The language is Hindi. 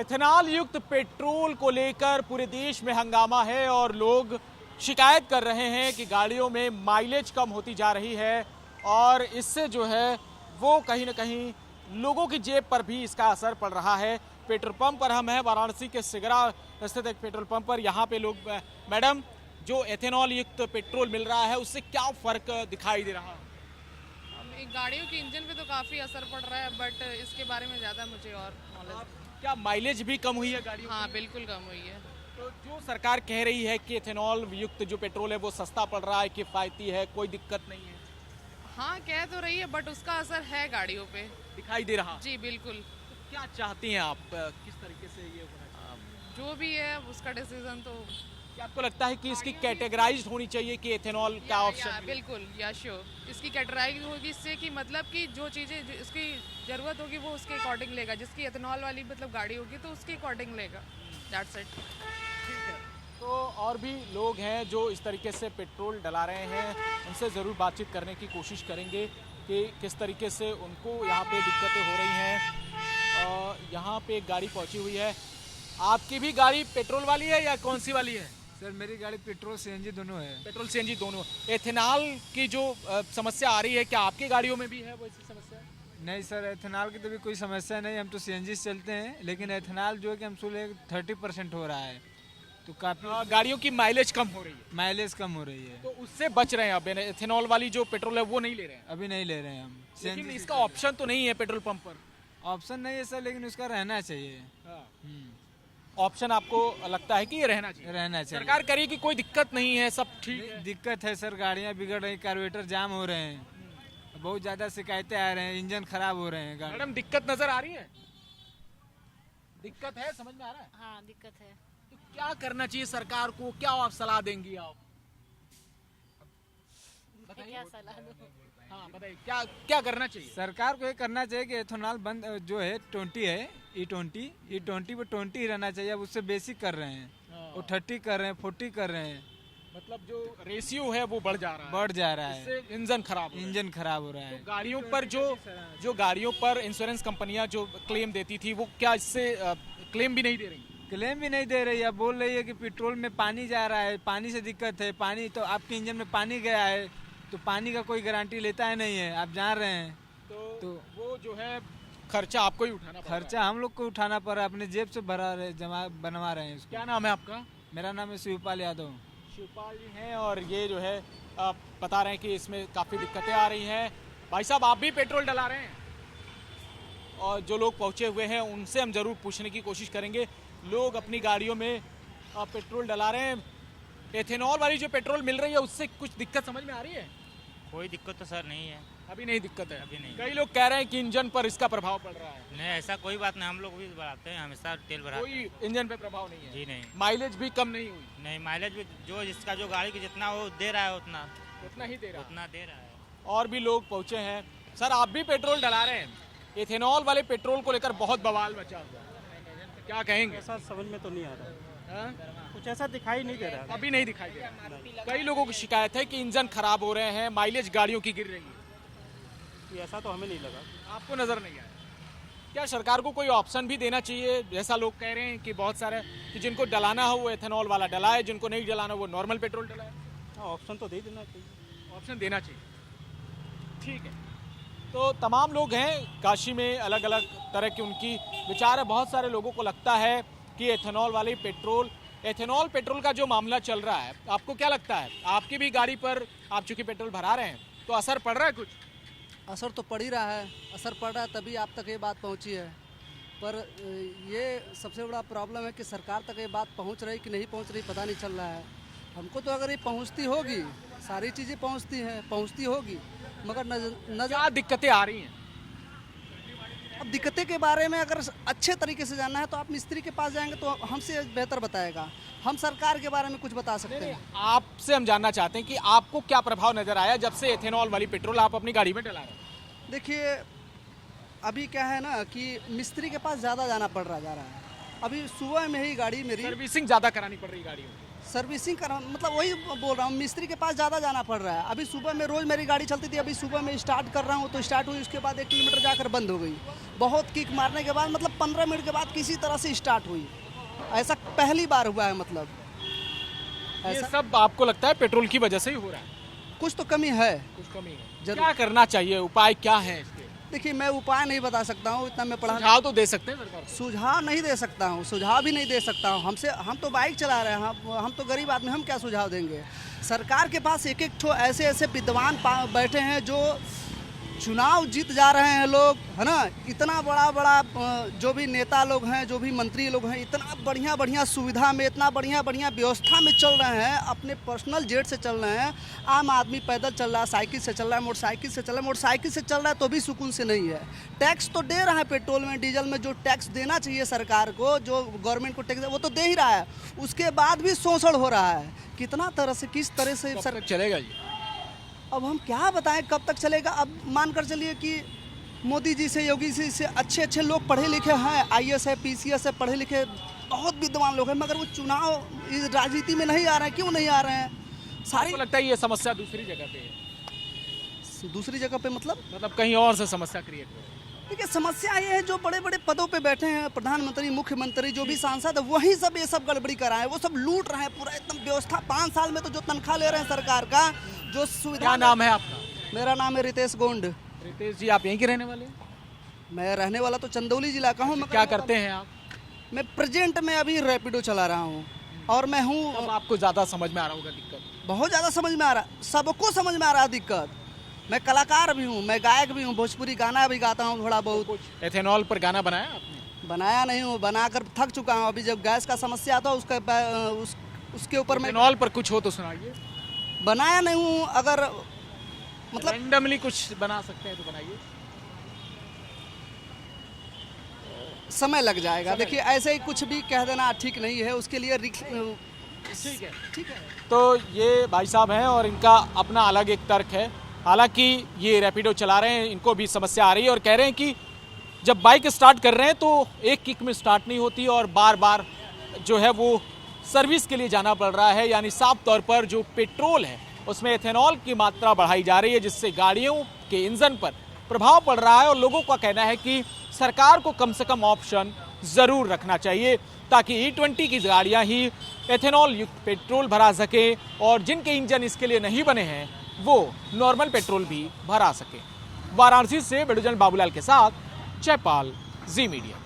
इथेनॉल युक्त पेट्रोल को लेकर पूरे देश में हंगामा है और लोग शिकायत कर रहे हैं कि गाड़ियों में माइलेज कम होती जा रही है और इससे जो है वो कहीं ना कहीं लोगों की जेब पर भी इसका असर पड़ रहा है। पेट्रोल पंप पर हम हैं, वाराणसी के सिगरा स्थित एक पेट्रोल पंप पर। यहाँ पे लोग, मैडम, जो इथेनॉल युक्त पेट्रोल मिल रहा है उससे क्या फर्क दिखाई दे रहा है? गाड़ियों के इंजन पे तो काफ़ी असर पड़ रहा है, बट इसके बारे में ज़्यादा मुझे और नॉलेज। क्या माइलेज भी कम हुई है गाड़ियों हाँ, की? बिल्कुल कम हुई है। तो जो सरकार कह रही है कि इथेनॉल युक्त जो पेट्रोल है वो सस्ता पड़ रहा है, किफ़ायती है, कोई दिक्कत नहीं है, हाँ, कह तो रही है, बट उसका असर है गाड़ियों पे। दिखाई दे रहा। जी बिल्कुल। तो क्या चाहती हैं आप, किस तरीके से ये होना चाहिए? जो भी है उसका डिसीजन तो क्या आपको लगता है कि इसकी कैटेगराइज्ड होनी चाहिए कि इथेनॉल का ऑप्शन? बिल्कुल, या श्योर, इसकी कैटेगराइज होगी इससे कि मतलब कि जो चीज़ें जो इसकी ज़रूरत होगी वो उसके अकॉर्डिंग लेगा। जिसकी इथेनॉल वाली मतलब गाड़ी होगी तो उसके अकॉर्डिंग लेगा। That's it. तो और भी लोग हैं जो इस तरीके से पेट्रोल डला रहे हैं, उनसे ज़रूर बातचीत करने की कोशिश करेंगे कि किस तरीके से उनको यहाँ पे दिक्कतें हो रही हैं। यहाँ पे एक गाड़ी पहुँची हुई है। आपकी भी गाड़ी पेट्रोल वाली है या कौन सी वाली है? सर मेरी गाड़ी पेट्रोल सीएनजी दोनों है। पेट्रोल सीएनजी दोनों। इथेनॉल की जो समस्या आ रही है, क्या आपकी गाड़ियों में भी है वैसी समस्या? नहीं सर, एथेनॉल की तो भी कोई समस्या नहीं, हम तो सीएनजी से चलते हैं, लेकिन एथेनॉल जो है कि हमसे 30% हो रहा है, तो काफ़ी गाड़ियों की माइलेज कम हो रही है, माइलेज कम हो रही है। तो उससे बच रहे हैं। अब इथेनॉल वाली जो पेट्रोल है वो नहीं ले रहे हैं। अभी नहीं ले रहे हैं हम। लेकिन CNG इसका ऑप्शन तो नहीं है पेट्रोल पंप पर। ऑप्शन नहीं है सर, लेकिन उसका रहना चाहिए। ऑप्शन आपको लगता है कि ये रहना चाहिए? रहना चाहिए। सरकार कह रही है कि कोई दिक्कत नहीं है, सब ठीक है। दिक्कत है सर, गाड़ियाँ बिगड़ रही, कार्बोरेटर जाम हो रहे हैं, बहुत ज़्यादा शिकायतें आ रहे हैं, इंजन खराब हो रहे हैं गाड़ी। मैडम, दिक्कत नजर आ रही है? दिक्कत है, समझ में आ रहा है? हाँ, दिक्कत है। तो क्या करना चाहिए सरकार को, क्या आप सलाह देंगी आप? क्या सलाह दूं? हाँ बताइए, क्या क्या करना चाहिए? सरकार को ये करना चाहिए कि एथेनॉल बंद जो है 20 है, E20 पे 20 ही रहना चाहिए। अब उससे बेसिक कर रहे हैं, वो 30 कर रहे हैं, 40 कर रहे हैं, मतलब जो रेशियो है वो बढ़ जा रहा है, बढ़ जा रहा है, इससे इंजन खराब हो रहा है। इंजन खराब हो रहा है। तो गाड़ियों पर जो गाड़ियों पर इंश्योरेंस कंपनियां जो क्लेम देती थी वो क्या इससे क्लेम भी नहीं दे रही? क्लेम भी नहीं दे रही है, बोल रही है कि पेट्रोल में पानी जा रहा है, पानी से दिक्कत है, पानी तो आपके इंजन में पानी गया है, तो पानी का कोई गारंटी लेता है नहीं है, आप जान रहे हैं। तो वो जो है खर्चा आपको ही उठाना पड़ रहा है। खर्चा हम लोग को उठाना पड़ रहा है, अपने जेब से भरा रहे, जमा बनवा रहे हैं इसको। क्या नाम है आपका? मेरा नाम है शिवपाल यादव। शिवपाल जी हैं और ये जो है आप बता रहे हैं कि इसमें काफ़ी दिक्कतें आ रही हैं। भाई साहब, आप भी पेट्रोल डला रहे हैं? और जो लोग पहुंचे हुए हैं उनसे हम ज़रूर पूछने की कोशिश करेंगे। लोग अपनी गाड़ियों में पेट्रोल डला रहे हैं। एथेनॉल वाली जो पेट्रोल मिल रही है उससे कुछ दिक्कत समझ में आ रही है? कोई दिक्कत तो सर नहीं है, अभी नहीं दिक्कत है। अभी नहीं। कई लोग कह रहे हैं कि इंजन पर इसका प्रभाव पड़ रहा है। नहीं, ऐसा कोई बात नहीं, हम लोग भी बढ़ाते हैं, हमेशा तेल भराते हैं। कोई इंजन पे प्रभाव नहीं है? जी नहीं। माइलेज भी कम नहीं हुई? नहीं, माइलेज भी जो जिसका जो गाड़ी की जितना वो दे रहा है उतना उतना ही दे रहा है। उतना दे रहा है। और भी लोग पहुंचे हैं। सर, आप भी पेट्रोल डला रहे हैं? इथेनॉल वाले पेट्रोल को लेकर बहुत बवाल मचा हुआ है, क्या कहेंगे? ऐसा समझ में तो नहीं आ रहा, हाँ? कुछ ऐसा दिखाई नहीं दे रहा। अभी नहीं दिखाई दे रहा। कई लोगों की शिकायत है कि इंजन खराब हो रहे हैं, माइलेज गाड़ियों की गिर रही है। ये ऐसा तो हमें नहीं लगा। आपको नजर नहीं आया? क्या सरकार को कोई ऑप्शन भी देना चाहिए? जैसा लोग कह रहे हैं कि बहुत सारे कि जिनको डलाना हो वो इथेनॉल वाला डलाए, जिनको नहीं डलाना वो नॉर्मल पेट्रोल डलाए। हाँ, ऑप्शन तो दे देना चाहिए। ऑप्शन देना चाहिए, ठीक है। तो तमाम लोग हैं काशी में, अलग अलग तरह की उनकी विचार है। बहुत सारे लोगों को लगता है कि इथेनॉल वाली इथेनॉल पेट्रोल का जो मामला चल रहा है, आपको क्या लगता है? आपकी भी गाड़ी पर आप चूंकि पेट्रोल भरा रहे हैं तो असर पड़ रहा है कुछ? असर तो पड़ ही रहा है, असर पड़ रहा है तभी आप तक ये बात पहुंची है। पर ये सबसे बड़ा प्रॉब्लम है कि सरकार तक ये बात पहुंच रही कि नहीं पहुंच रही पता नहीं चल रहा है। हमको तो अगर ये पहुंचती होगी, सारी चीज़ें पहुंचती होगी, मगर क्या दिक्कतें आ रही हैं? अब दिक्कतें के बारे में अगर अच्छे तरीके से जानना है तो आप मिस्त्री के पास जाएंगे तो हमसे बेहतर बताएगा। हम सरकार के बारे में कुछ बता सकते हैं। आपसे हम जानना चाहते हैं कि आपको क्या प्रभाव नजर आया जब से इथेनॉल वाली पेट्रोल आप अपनी गाड़ी में डला रहे हैं? देखिए, अभी क्या है ना कि मिस्त्री के पास ज़्यादा जाना पड़ रहा जा रहा है। अभी सुबह में ही गाड़ी मेरी सर्विसिंग ज़्यादा करानी पड़ रही गाड़ियों में। सर्विसिंग करा, मतलब वही बोल रहा हूँ, मिस्त्री के पास ज़्यादा जाना पड़ रहा है। अभी सुबह में रोज़ मेरी गाड़ी चलती थी, अभी सुबह में स्टार्ट कर रहा हूँ तो स्टार्ट हुई, उसके बाद 1 किलोमीटर जाकर बंद हो गई। बहुत किक मारने के बाद मतलब 15 मिनट के बाद किसी तरह से स्टार्ट हुई। ऐसा पहली बार हुआ है। मतलब ये ऐसा सब आपको लगता है पेट्रोल की वजह से ही हो रहा है? कुछ तो कमी है। कुछ कमी है। जरूर। क्या करना चाहिए, उपाय क्या है इसके? देखिए, मैं उपाय नहीं बता सकता हूँ, इतना मैं पढ़ा सुझाव तो दे सकते हैं सरकार को। सुझाव नहीं दे सकता हूँ, सुझाव भी नहीं दे सकता हूँ। हम तो बाइक चला रहे हैं, हम तो गरीब आदमी, हम क्या सुझाव देंगे? सरकार के पास एक एक ठो ऐसे ऐसे विद्वान बैठे हैं जो चुनाव जीत जा रहे हैं लोग, है ना। इतना बड़ा बड़ा जो भी नेता लोग हैं, जो भी मंत्री लोग हैं, इतना बढ़िया बढ़िया सुविधा में, इतना बढ़िया बढ़िया व्यवस्था में चल रहे हैं, अपने पर्सनल जेट से चल रहे हैं। आम आदमी पैदल चल रहा है, साइकिल से चल रहा है, मोटरसाइकिल से चल रहा है। मोटरसाइकिल से चल रहा है तो भी सुकून से नहीं है। टैक्स तो दे रहा है, पेट्रोल में डीजल में जो टैक्स देना चाहिए सरकार को, जो गवर्नमेंट को टैक्स वो तो दे ही रहा है, उसके बाद भी शोषण हो रहा है। कितना तरह से, किस तरह से कब तक चलेगा ये? अब हम क्या बताएं कब तक चलेगा। अब मानकर चलिए कि मोदी जी से, योगी जी से अच्छे अच्छे लोग पढ़े लिखे हैं, IAS है, PCS है, पढ़े लिखे बहुत विद्वान लोग हैं, मगर वो चुनाव इस राजनीति में नहीं आ रहे हैं। क्यों नहीं आ रहे हैं? सारी आपको लगता है ये समस्या दूसरी जगह पे है? दूसरी जगह पे मतलब कहीं और से समस्या क्रिएट हो रही है? देखिए, समस्या ये है जो बड़े बड़े पदों पे बैठे हैं, प्रधानमंत्री, मुख्यमंत्री, जो भी सांसद है, वही सब ये सब गड़बड़ी कर रहे हैं। वो सब लूट रहे हैं पूरा एकदम व्यवस्था। 5 साल में तो जो तनख्वाह ले रहे हैं सरकार का, जो सुविधा। क्या नाम है आपका? मेरा नाम है रितेश गोंड। रितेश जी, आप यहीं के रहने वाले हैं? मैं रहने वाला तो चंदौली जिला का हूँ। मैं क्या करते हैं आप? मैं प्रेजेंट में अभी रैपिडो चला रहा हूँ, और मैं हूँ। अब आपको ज्यादा समझ में आ रहा होगा दिक्कत? बहुत ज़्यादा समझ में आ रहा, सबको समझ में आ रहा है दिक्कत। मैं कलाकार भी हूँ, मैं गायक भी हूँ, भोजपुरी गाना भी गाता हूँ थोड़ा बहुत। एथेनॉल पर गाना बनाया आपने? बनाया नहीं हूँ, बनाकर थक चुका हूँ। अभी जब गैस का समस्या आता उसके ऊपर मैं एथेनॉल पर कुछ हो तो सुनाइए। बनाया नहीं हूँ। अगर मतलब रैंडमली कुछ बना सकते हैं तो बनाइए। समय लग जाएगा। देखिए, ऐसे ही कुछ भी कह देना ठीक नहीं है, उसके लिए ठीक है। तो ये भाई साहब हैं और इनका अपना अलग एक तर्क है। हालांकि ये रैपिडो चला रहे हैं, इनको भी समस्या आ रही है और कह रहे हैं कि जब बाइक स्टार्ट कर रहे हैं तो एक किक में स्टार्ट नहीं होती और बार बार जो है वो सर्विस के लिए जाना पड़ रहा है। यानी साफ तौर पर जो पेट्रोल है उसमें एथेनॉल की मात्रा बढ़ाई जा रही है, जिससे गाड़ियों के इंजन पर प्रभाव पड़ रहा है। और लोगों का कहना है कि सरकार को कम से कम ऑप्शन ज़रूर रखना चाहिए ताकि E20 की गाड़ियाँ ही एथेनॉल युक्त पेट्रोल भरा सके और जिनके इंजन इसके लिए नहीं बने हैं वो नॉर्मल पेट्रोल भी भरा सके। वाराणसी से बेडूजन बाबूलाल के साथ जयपाल, जी मीडिया।